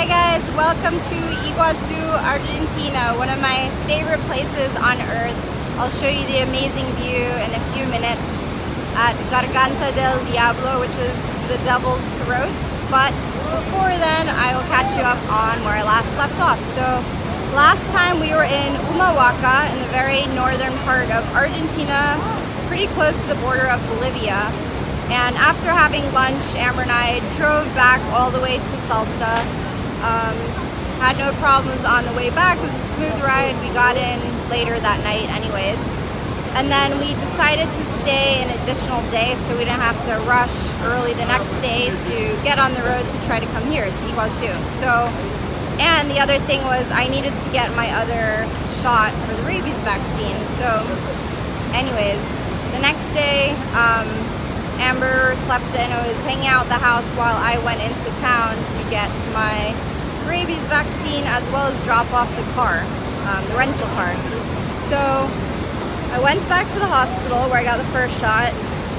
Hi guys, welcome to Iguazú, Argentina, one of my favorite places on earth. I'll show you the amazing view in a few minutes at Garganta del Diablo, which is the devil's throat. But before then, I will catch you up on where I last left off. So last time we were in Humahuaca in the very northern part of Argentina, pretty close to the border of Bolivia. And after having lunch, Amber and I drove back all the way to Salta. Had no problems on the way back. It was a smooth ride. We got in later that night anyways. And then we decided to stay an additional day so we didn't have to rush early the next day to get on the road to try to come here to Iguazú. And the other thing was I needed to get my other shot for the rabies vaccine. So anyways, the next day, Amber slept in. I was hanging out at the house while I went into town to get my rabies vaccine as well as drop off the car, the rental car. So I went back to the hospital where I got the first shot,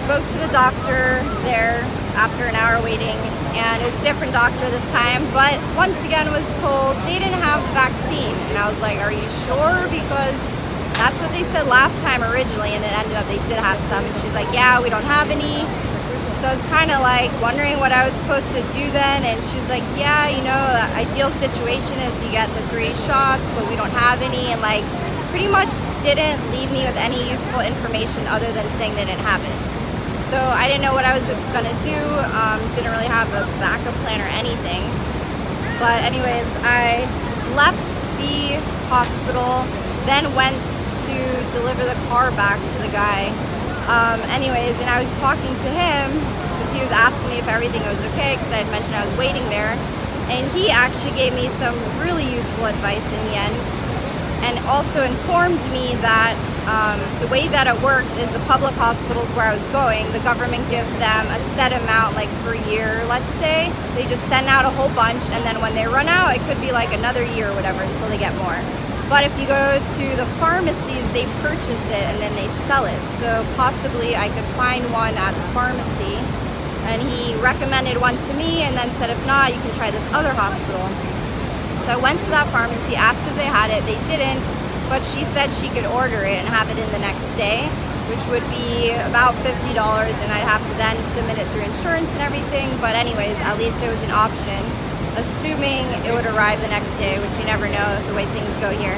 spoke to the doctor there after an hour waiting, and it was a different doctor this time, but once again was told they didn't have the vaccine. And I was like, are you sure? Because that's what they said last time originally, and it ended up they did have some. And she's like, yeah, we don't have any. So I was kind of like wondering what I was supposed to do then, and she's like, yeah, you know, the ideal situation is you get the 3 shots, but we don't have any, and like pretty much didn't leave me with any useful information other than saying they didn't have it. So I didn't know what I was gonna do, didn't really have a backup plan or anything. But anyways, I left the hospital, then went to deliver the car back to the guy. Anyways, and I was talking to him because he was asking me if everything was okay because I had mentioned I was waiting there, and he actually gave me some really useful advice in the end, and also informed me that the way that it works is the public hospitals where I was going, the government gives them a set amount, like per year, let's say. They just send out a whole bunch, and then when they run out, it could be like another year or whatever until they get more. But if you go to the pharmacies, they purchase it and then they sell it. So possibly I could find one at the pharmacy. And he recommended one to me and then said, if not, you can try this other hospital. So I went to that pharmacy, asked if they had it. They didn't, but she said she could order it and have it in the next day, which would be about $50, and I'd have to then submit it through insurance and everything. But anyways, at least it was an option, assuming it would arrive the next day, which you never know the way things go here.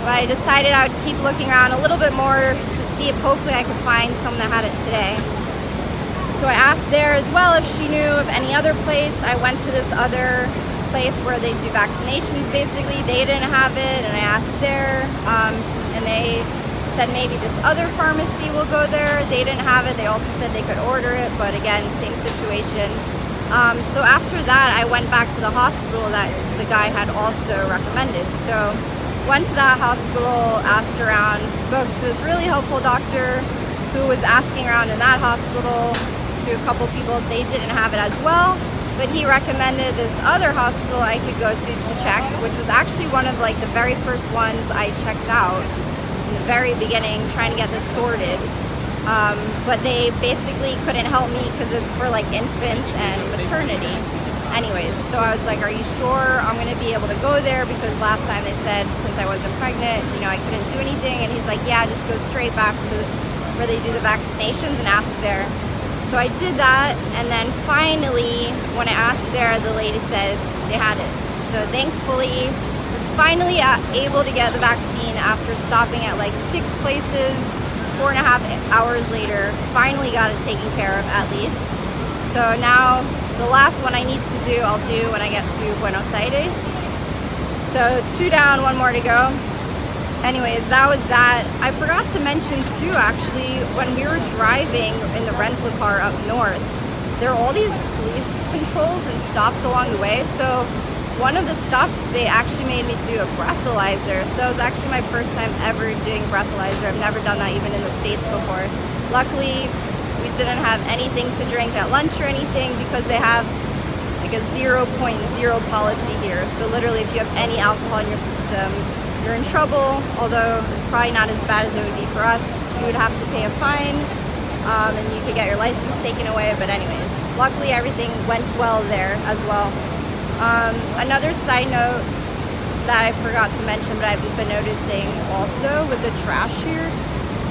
But I decided I would keep looking around a little bit more to see if hopefully I could find someone that had it today. So I asked there as well if she knew of any other place. I went to this other place where they do vaccinations basically. They didn't have it, and I asked there, and they said maybe this other pharmacy will go there. They didn't have it. They also said they could order it, but again, same situation. So after that, I went back to the hospital that the guy had also recommended. So went to that hospital, asked around, spoke to this really helpful doctor who was asking around in that hospital to a couple people. They didn't have it as well, but he recommended this other hospital I could go to check, which was actually one of like the very first ones I checked out in the very beginning, trying to get this sorted. But they basically couldn't help me because it's for like infants and maternity. Anyways, so I was like, are you sure I'm going to be able to go there? Because last time they said since I wasn't pregnant, you know, I couldn't do anything. And he's like, yeah, just go straight back to where they do the vaccinations and ask there. So I did that, and then finally, when I asked there, the lady said they had it. So thankfully, I was finally able to get the vaccine after stopping at like 6 places. 4.5 hours later, finally got it taken care of at least. So now the last one I need to do, I'll do when I get to Buenos Aires. So 2 down, 1 more to go. Anyways, that was that. I forgot to mention too, actually, when we were driving in the rental car up north, there are all these police controls and stops along the way. So one of the stops, they actually made me do a breathalyzer. So that was actually my first time ever doing breathalyzer. I've never done that even in the States before. Luckily, we didn't have anything to drink at lunch or anything because they have like a 0.0 policy here. So literally, if you have any alcohol in your system, you're in trouble. Although it's probably not as bad as it would be for us. You would have to pay a fine, and you could get your license taken away. But anyways, luckily everything went well there as well. Another side note that I forgot to mention, but I've been noticing also with the trash here,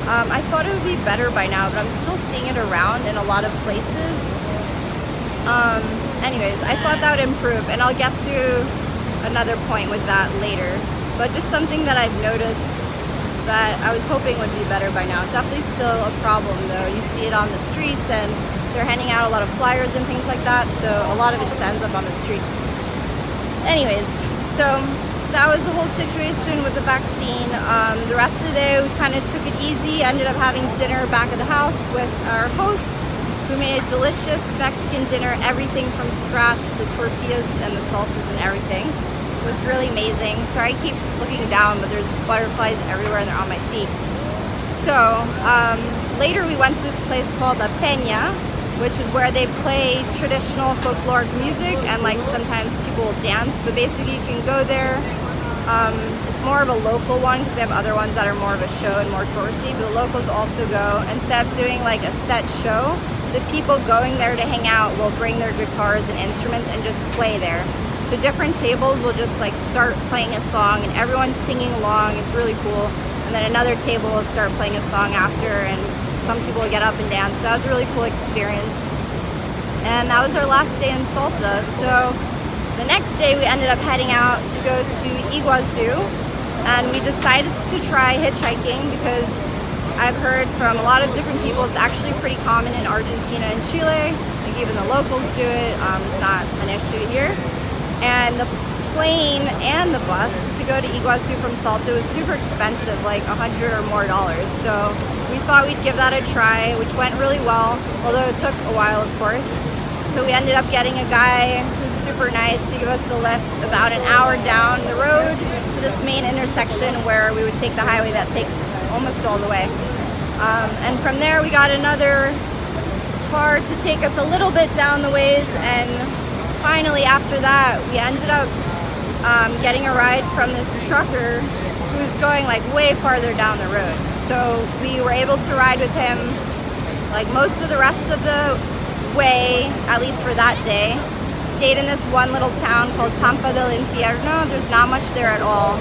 I thought it would be better by now, but I'm still seeing it around in a lot of places. Anyways, I thought that would improve, and I'll get to another point with that later. But just something that I've noticed that I was hoping would be better by now. Definitely still a problem though. You see it on the streets, and they're handing out a lot of flyers and things like that, so a lot of it just ends up on the streets. Anyways, so that was the whole situation with the vaccine. The rest of the day we kind of took it easy, ended up having dinner back at the house with our hosts, who made a delicious Mexican dinner, everything from scratch, the tortillas and the salsas and everything. It was really amazing. Sorry, I keep looking down, but there's butterflies everywhere and they're on my feet. So later we went to this place called La Peña, which is where they play traditional folkloric music, and like sometimes people will dance, but basically you can go there. It's more of a local one because they have other ones that are more of a show and more touristy, but the locals also go. Instead of doing like a set show, the people going there to hang out will bring their guitars and instruments and just play there. So different tables will just like start playing a song and everyone's singing along. It's really cool. And then another table will start playing a song after, and some people will get up and dance. So that was a really cool experience. And that was our last day in Salta. So the next day we ended up heading out to go to Iguazú, and we decided to try hitchhiking because I've heard from a lot of different people it's actually pretty common in Argentina and Chile. Like even the locals do it. It's not an issue here. And the plane and the bus to go to Iguazú from Salta was super expensive, like $100 or more. So we thought we'd give that a try, which went really well, although it took a while, of course. So we ended up getting a guy who's super nice to give us the lift about an hour down the road to this main intersection where we would take the highway that takes almost all the way. And from there we got another car to take us a little bit down the ways, and finally after that we ended up getting a ride from this trucker who was going like way farther down the road. So we were able to ride with him like most of the rest of the way, at least for that day. Stayed in this one little town called Pampa del Infierno. There's not much there at all.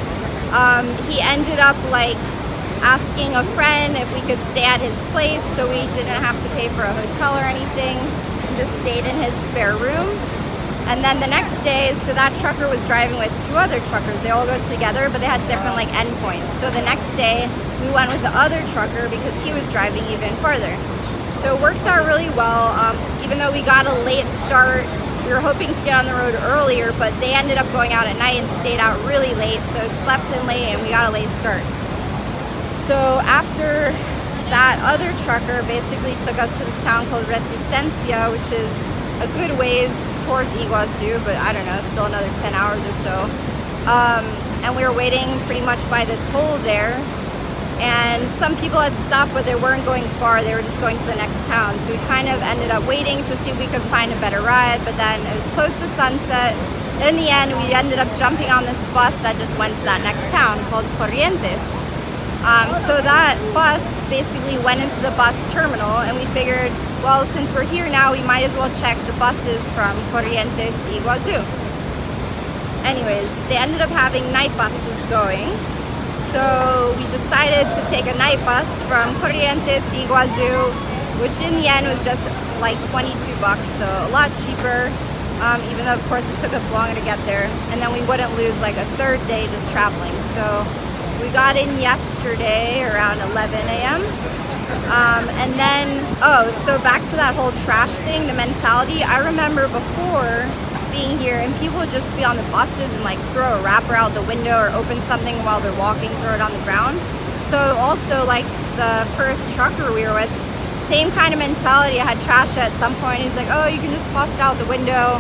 He ended up like asking a friend if we could stay at his place so we didn't have to pay for a hotel or anything, and just stayed in his spare room. And then the next day, so that trucker was driving with two other truckers. They all go together, but they had different like endpoints. So the next day, we went with the other trucker because he was driving even farther. So it worked out really well. Even though we got a late start, we were hoping to get on the road earlier, but they ended up going out at night and stayed out really late. So slept in late and we got a late start. So after that other trucker basically took us to this town called Resistencia, which is a good ways towards Iguazú, but I don't know, still another 10 hours or so. And we were waiting pretty much by the toll there. And some people had stopped, but they weren't going far. They were just going to the next town. So we kind of ended up waiting to see if we could find a better ride, but then it was close to sunset. In the end, we ended up jumping on this bus that just went to that next town called Corrientes. So that bus basically went into the bus terminal, and we figured, well, since we're here now, we might as well check the buses from Corrientes to Iguazú. Anyways, they ended up having night buses going, so we decided to take a night bus from Corrientes to Iguazú, which in the end was just like $22, so a lot cheaper, even though of course it took us longer to get there, and then we wouldn't lose like a third day just traveling. So we got in yesterday around 11 a.m. And then, so back to that whole trash thing, the mentality. I remember before being here and people would just be on the buses and like throw a wrapper out the window or open something while they're walking, throw it on the ground. So also like the first trucker we were with, same kind of mentality. I had trash at some point. He's like, oh, you can just toss it out the window.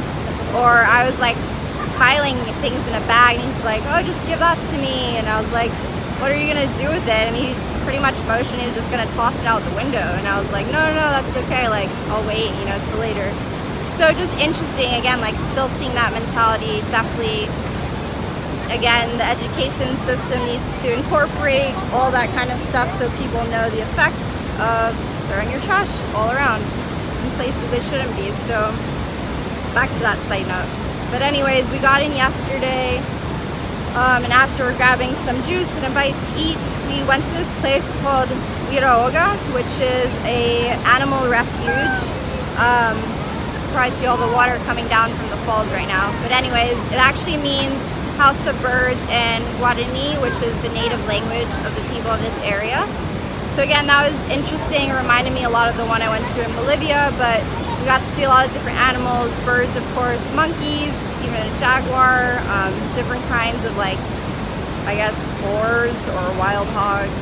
Or I was like piling things in a bag, and he's like, oh, just give that to me. And I was like, what are you gonna do with it? And he pretty much motioned he was just gonna toss it out the window. And I was like, no, that's okay, like I'll wait, till later. So just interesting, again, like still seeing that mentality. Definitely, again, the education system needs to incorporate all that kind of stuff so people know the effects of throwing your trash all around in places they shouldn't be. So back to that side note. But anyways, we got in yesterday, and after grabbing some juice and a bite to eat, we went to this place called GüiráOga, which is a animal refuge. Probably see all the water coming down from the falls right now. But anyways, it actually means House of Birds in Guarani, which is the native language of the people of this area. So again, that was interesting. It reminded me a lot of the one I went to in Bolivia, but we got to see a lot of different animals, birds of course, monkeys, even a jaguar, different kinds of like, I guess, boars or wild hogs,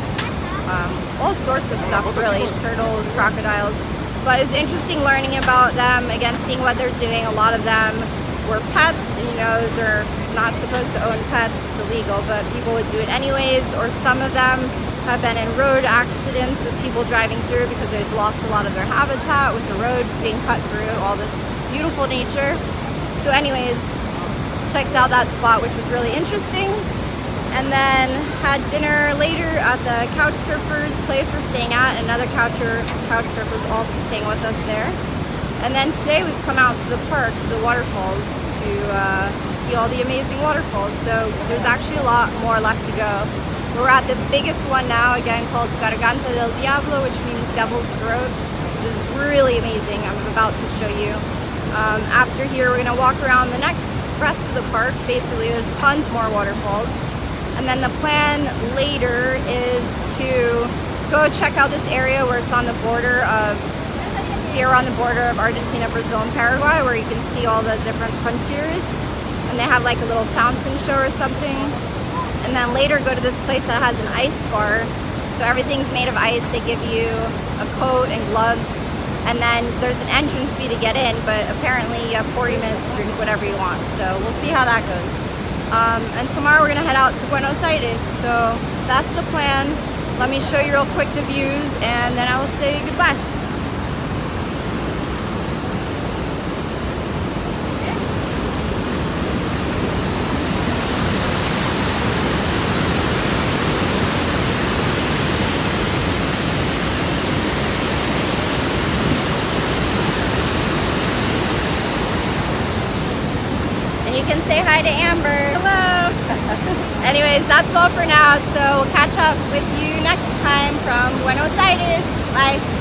all sorts of stuff really, turtles, crocodiles. But it was interesting learning about them, again, seeing what they're doing. A lot of them were pets, and you know, they're not supposed to own pets, it's illegal, but people would do it anyways. Or some of them have been in road accidents with people driving through because they've lost a lot of their habitat with the road being cut through, all this beautiful nature. So anyways, checked out that spot, which was really interesting. And then had dinner later at the couch surfers place we're staying at. Another couch surfers also staying with us there. And then today we've come out to the park, to the waterfalls, to see all the amazing waterfalls. So there's actually a lot more left to go. We're at the biggest one now, again called Garganta del Diablo, which means Devil's Throat. This is really amazing. I'm about to show you. After here, we're gonna walk around the rest of the park. Basically, there's tons more waterfalls. And then the plan later is to go check out this area where it's on the border of, here on the border of Argentina, Brazil, and Paraguay, where you can see all the different frontiers. And they have like a little fountain show or something. And then later go to this place that has an ice bar. So everything's made of ice. They give you a coat and gloves. And then there's an entrance fee to get in, but apparently you have 40 minutes to drink whatever you want. So we'll see how that goes. And tomorrow we're gonna head out to Buenos Aires. So that's the plan. Let me show you real quick the views, and then I will say goodbye. You can say hi to Amber. Hello. Anyways, that's all for now. So we'll catch up with you next time from Buenos Aires. Bye.